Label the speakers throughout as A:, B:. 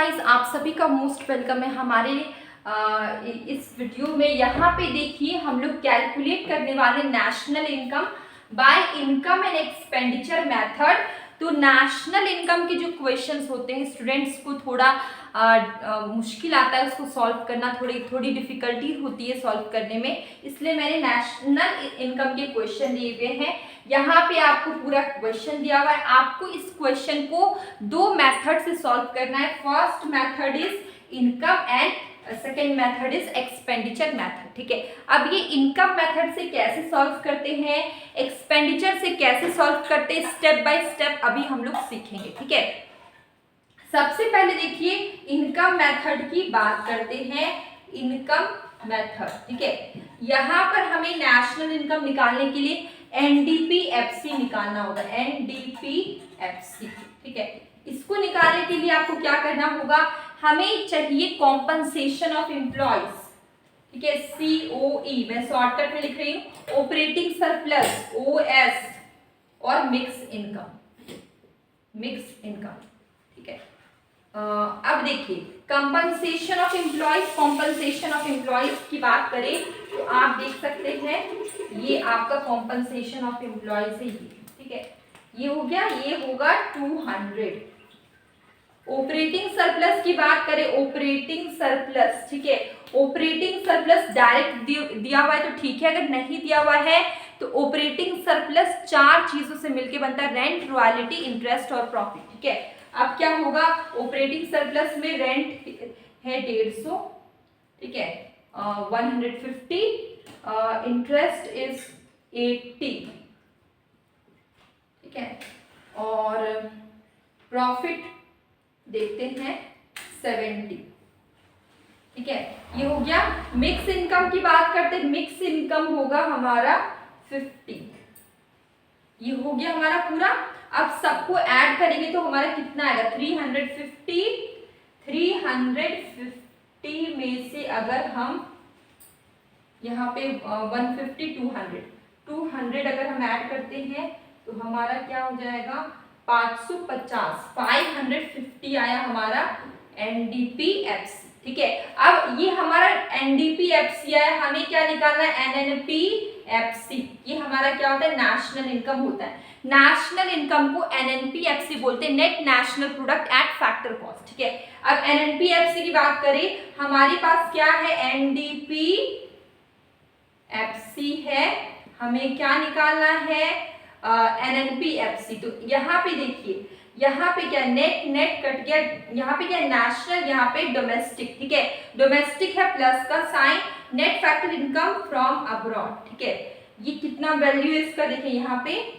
A: Guys, आप सभी का मोस्ट वेलकम है हमारे इस वीडियो में। यहाँ पे देखिए हम लोग कैलकुलेट करने वाले national income by income and expenditure method. तो नेशनल इनकम के जो क्वेश्चंस होते हैं स्टूडेंट्स को थोड़ा मुश्किल आता है उसको सॉल्व करना, थोड़ी डिफिकल्टी होती है सॉल्व करने में, इसलिए मैंने नेशनल इनकम के क्वेश्चन दिए हुए हैं। यहाँ पे आपको पूरा क्वेश्चन दिया हुआ है, आपको इस क्वेश्चन को दो मेथड से सॉल्व करना है। First method is income and second method is expenditure method. ठीक है, अब ये इनकम मेथड से कैसे सॉल्व करते हैं, एक्सपेंडिचर से कैसे सॉल्व करते हैं, स्टेप बाय स्टेप अभी हम लोग सीखेंगे। ठीक है, सबसे पहले देखिए इनकम मेथड की बात करते हैं। इनकम मेथड, ठीक है, यहाँ पर हमें नेशनल इनकम निकालने के लिए एनडीपीएफसी निकालना होगा। एनडीपीएफसी, ठीक है, इसको निकालने के लिए आपको क्या करना होगा, हमें चाहिए कॉम्पनसेशन ऑफ एम्प्लॉयज। ठीक है, सीओई मैं शॉर्टकट में लिख रही हूँ, ऑपरेटिंग सरप्लस ओएस और मिक्स इनकम। ठीक है, अब देखिए compensation of employees, compensation of employees की बात करें तो आप देख सकते हैं ये आपका कॉम्पनसेशन ऑफ एम्प्लॉयज है ये। ठीक है, ये हो गया, ये होगा 200। ऑपरेटिंग सरप्लस की बात करें, ऑपरेटिंग सरप्लस, ठीक है, ऑपरेटिंग सरप्लस डायरेक्ट दिया हुआ है तो ठीक है, अगर नहीं दिया हुआ है तो ऑपरेटिंग सरप्लस चार चीजों से मिलकर बनता है, रेंट, रॉयल्टी, इंटरेस्ट और प्रॉफिट। ठीक है, अब क्या होगा, ऑपरेटिंग सरप्लस में रेंट है 150, ठीक है, 150, इंटरेस्ट इज 80, ठीक है, और प्रॉफिट देखते हैं 70। ठीक है, ये हो गया। मिक्स इनकम की बात करते हैं, मिक्स इनकम होगा हमारा 50। ये हो गया हमारा पूरा। अब सबको ऐड करेंगे तो हमारा कितना आएगा, 350। 350 में से अगर हम यहाँ पे 150, 200 अगर हम ऐड करते हैं तो हमारा क्या हो जाएगा, 550, 550 आया हमारा एनडीपीएफसी। ठीक है, अब ये हमारा एनडीपीएफसी आया, हमें क्या निकालना है, एनएनपीएफसी। ये हमारा क्या होता है, नेशनल इनकम होता है। नेशनल इनकम को एनएनपीएफसी बोलते हैं, net national product at factor cost. ठीक है, अब एनएनपीएफसी की बात करें, हमारे पास क्या है, एनडीपीएफसी है, हमें क्या निकालना है, एनएनपीएफसी। तो यहाँ पे देखिए, यहाँ पे क्या नेट कट गया, यहाँ पे क्या नेशनल, यहाँ पे डोमेस्टिक। ठीक है, डोमेस्टिक है प्लस का sign, net factor income from abroad. ठीक है, ये कितना वैल्यू है इसका, देखिए यहाँ पे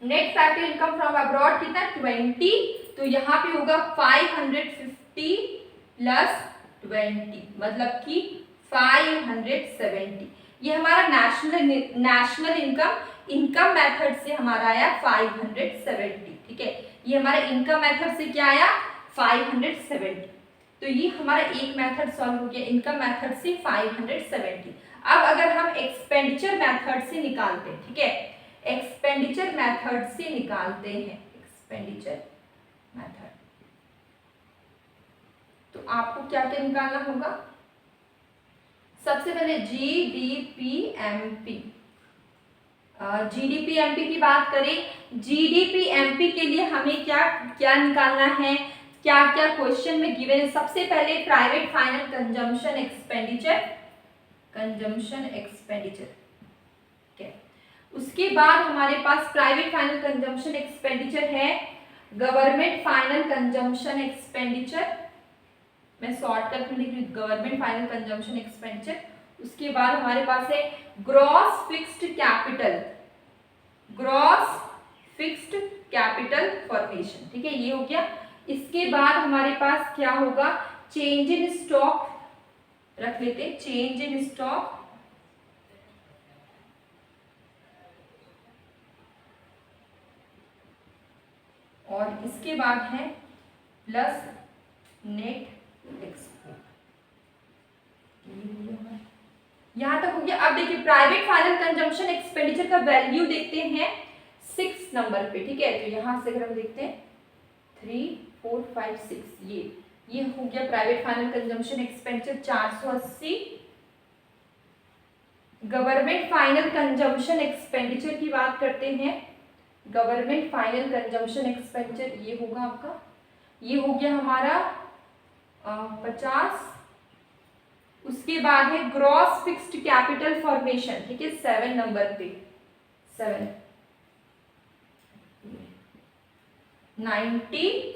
A: net factor income from abroad कितना 20, तो यहाँ पे होगा 550 प्लस 20 मतलब कि 570। ये हमारा नेशनल इनकम मेथड से हमारा आया 570। ठीक है, ये हमारा इनकम मेथड से क्या आया, 570। तो ये हमारा एक मेथड सॉल्व हो गया, इनकम मेथड से 570। अब अगर हम एक्सपेंडिचर मेथड से निकालते हैं, ठीक है, एक्सपेंडिचर मेथड से निकालते हैं, एक्सपेंडिचर मेथड, तो आपको क्या क्या निकालना होगा, सबसे पहले जीडीपीएमपी। जीडीपीएमपी की बात करें, जीडीपीएमपी के लिए हमें क्या क्या निकालना है, क्या क्या क्वेश्चन में गिवन है। सबसे पहले प्राइवेट फाइनल कंजम्पशन एक्सपेंडिचर, ठीक है, उसके बाद हमारे पास प्राइवेट फाइनल कंजम्पशन एक्सपेंडिचर है, गवर्नमेंट फाइनल कंजम्पशन एक्सपेंडिचर, मैं शॉर्टकट में लिख रही हूँ, गवर्नमेंट फाइनल कंजम्पशन एक्सपेंडिचर। उसके बाद हमारे पास है ग्रॉस फिक्स्ड कैपिटल फॉर्मेशन। ठीक है, ये हो गया। इसके बाद हमारे पास क्या होगा, चेंज इन स्टॉक रख लेते, चेंज इन स्टॉक, और इसके बाद है प्लस नेट एक्सपोर्ट। यहां तक हो गया। अब देखिए प्राइवेट फाइनल कंजम्पशन एक्सपेंडिचर का वैल्यू देखते हैं 6 नंबर पे। ठीक है, तो यहां से अगर हम देखते हैं 3, 4 5 6 ये हो गया private final consumption expenditure 480। Government final consumption expenditure की बात करते हैं। गवर्नमेंट फाइनल कंजम्पशन एक्सपेंडिचर ये होगा आपका, ये हो गया हमारा 50। उसके बाद है ग्रॉस फिक्स्ड कैपिटल फॉर्मेशन, ठीक है 7 नंबर पे 7 90।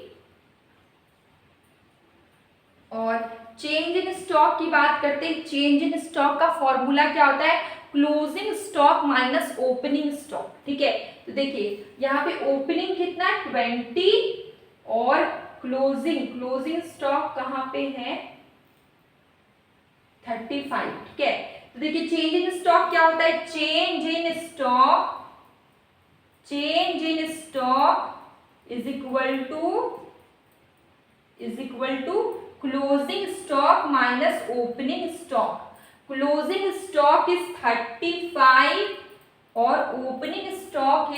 A: और चेंज इन स्टॉक की बात करते हैं। चेंज इन स्टॉक का फॉर्मूला क्या होता है, closing stock minus opening stock, ठीक है। तो देखिए यहाँ पे ओपनिंग कितना 20 और क्लोजिंग स्टॉक कहाँ पे है 35, ठीक है। तो देखिए चेंज इन स्टॉक क्या होता है, change in stock is equal to closing stock minus opening stock. Closing stock is 35 और ओपनिंग स्टॉक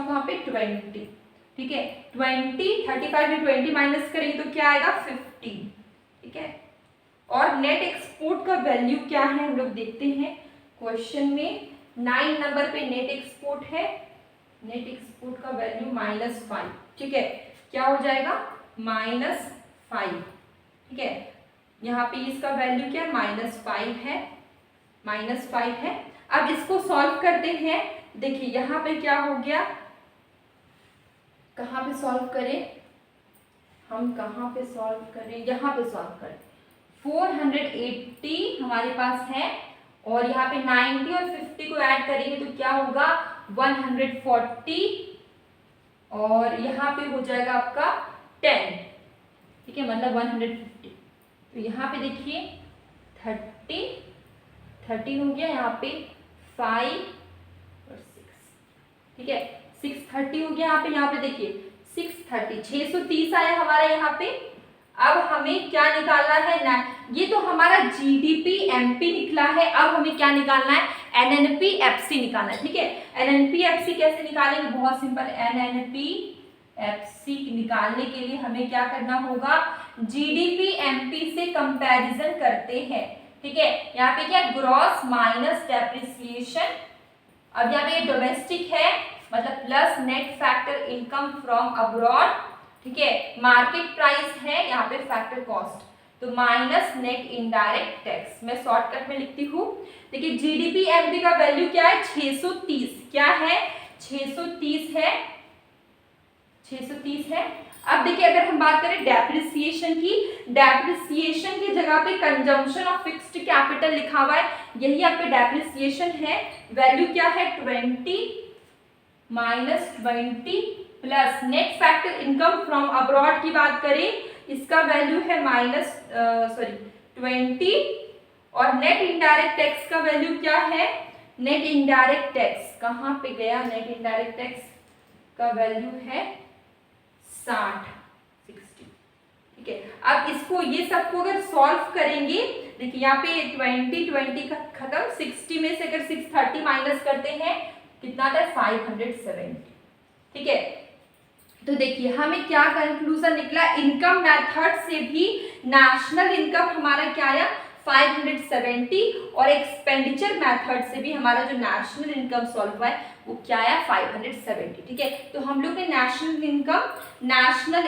A: यहाँ पे 20, ठीक है। 20 35 में 20 माइनस करेंगे तो क्या आएगा 50, ठीक है। और नेट एक्सपोर्ट का वैल्यू क्या है हम लोग देखते हैं क्वेश्चन में। 9 नंबर पे नेट एक्सपोर्ट है। नेट एक्सपोर्ट का वैल्यू -5, ठीक है। क्या हो जाएगा -5, ठीक है। यहाँ पे इसका वैल्यू क्या -5 है। अब इसको सॉल्व करते हैं। देखिए यहाँ पे क्या हो गया, कहाँ पे सॉल्व करें हम, कहाँ पे सॉल्व करें, यहाँ पे सॉल्व करें। 480 हमारे पास है और यहाँ पे 90 और 50 को ऐड करेंगे तो क्या होगा 140 और यहाँ पे हो जाएगा आपका 10, ठीक है, मतलब 150। तो यहाँ पे देखिए 30 हो गया, यहाँ पे 5 और 6, ठीक है 630 हो गया। यहाँ पे देखिए 630 630 आया हमारा यहाँ पे। अब हमें क्या निकालना है ना, ये तो हमारा जीडीपी एमपी निकला है। अब हमें क्या निकालना है, एनएनपी एफसी निकालना है, ठीक है। एनएनपी एफसी कैसे निकालेंगे, बहुत सिंपल। एनएनपी एफसी निकालने के लिए हमें क्या करना होगा, जीडीपी एमपी से कंपैरिजन करते हैं, ठीक है। यहाँ पे क्या ग्रॉस माइनस डेप्रिसिएशन। अब यहाँ पे डोमेस्टिक है मतलब plus net factor income from abroad, ठीक है। मार्केट प्राइस है यहाँ पे फैक्टर कॉस्ट, तो माइनस नेट इनडायरेक्ट टैक्स। मैं शॉर्टकट में लिखती हूँ। देखिए जीडीपी एमपी का वैल्यू क्या है 630, क्या है 630 है, 630 है। अब देखिए अगर हम बात करें डेप्रिसिएशन की, डेप्रिसिएशन की जगह पे कंजम्पशन ऑफ फिक्स्ड कैपिटल लिखा हुआ है, यही आपके डेप्रिसिएशन है। वैल्यू क्या है 20 -20 plus net factor income from abroad की बात करें, इसका वैल्यू है -20 और नेट इनडायरेक्ट टैक्स का वैल्यू क्या है, नेट इनडायरेक्ट टैक्स कहाँ पे गया, नेट इनडायरेक्ट टैक्स का वैल्यू है 60, ठीक है। अब इसको ये सबको अगर सॉल्व करेंगे, देखिए यहाँ पे 20 का खत्म, 60 में से अगर 630 माइनस करते हैं कितना आता है 570, ठीक है। तो देखिए हमें क्या कंक्लूजन निकला, इनकम मेथड से भी नेशनल इनकम हमारा क्या आया 570 और एक्सपेंडिचर मेथड से भी हमारा जो नेशनल इनकम सॉल्व हुआ है वो क्या आया 570, ठीक है। तो हम लोग ने नेशनल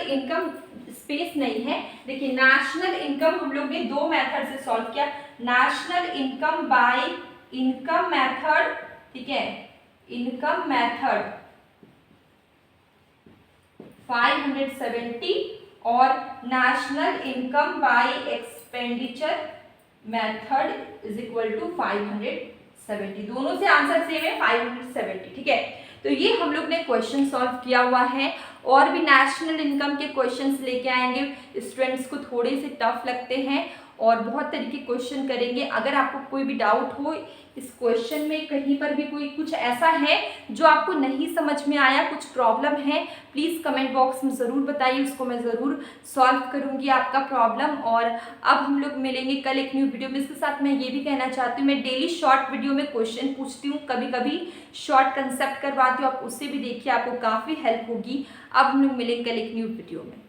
A: इनकम स्पेस नहीं है। देखिए नेशनल इनकम हम लोग ने दो मेथड से सॉल्व किया, national income by income method, ठीक है, इनकम मेथड 570 और national income by expenditure method is equal to 570। दोनों से आंसर सेम है 570, ठीक है। तो ये हम लोग ने क्वेश्चन सॉल्व किया हुआ है। और भी नेशनल इनकम के क्वेश्चंस लेके आएंगे, स्टूडेंट्स को थोड़े से टफ लगते हैं और बहुत तरीके क्वेश्चन करेंगे। अगर आपको कोई भी डाउट हो इस क्वेश्चन में, कहीं पर भी कोई कुछ ऐसा है जो आपको नहीं समझ में आया, कुछ प्रॉब्लम है, प्लीज़ कमेंट बॉक्स में ज़रूर बताइए, उसको मैं ज़रूर सॉल्व करूँगी आपका प्रॉब्लम। और अब हम लोग मिलेंगे कल एक न्यू वीडियो में। इसके साथ मैं ये भी कहना चाहती हूँ, मैं डेली शॉर्ट वीडियो में क्वेश्चन पूछती हूँ, कभी कभी शॉर्ट कंसेप्ट करवाती हूँ, आप उससे भी देखिए, आपको काफ़ी हेल्प होगी। अब हम लोग मिलेंगे कल एक न्यू वीडियो में।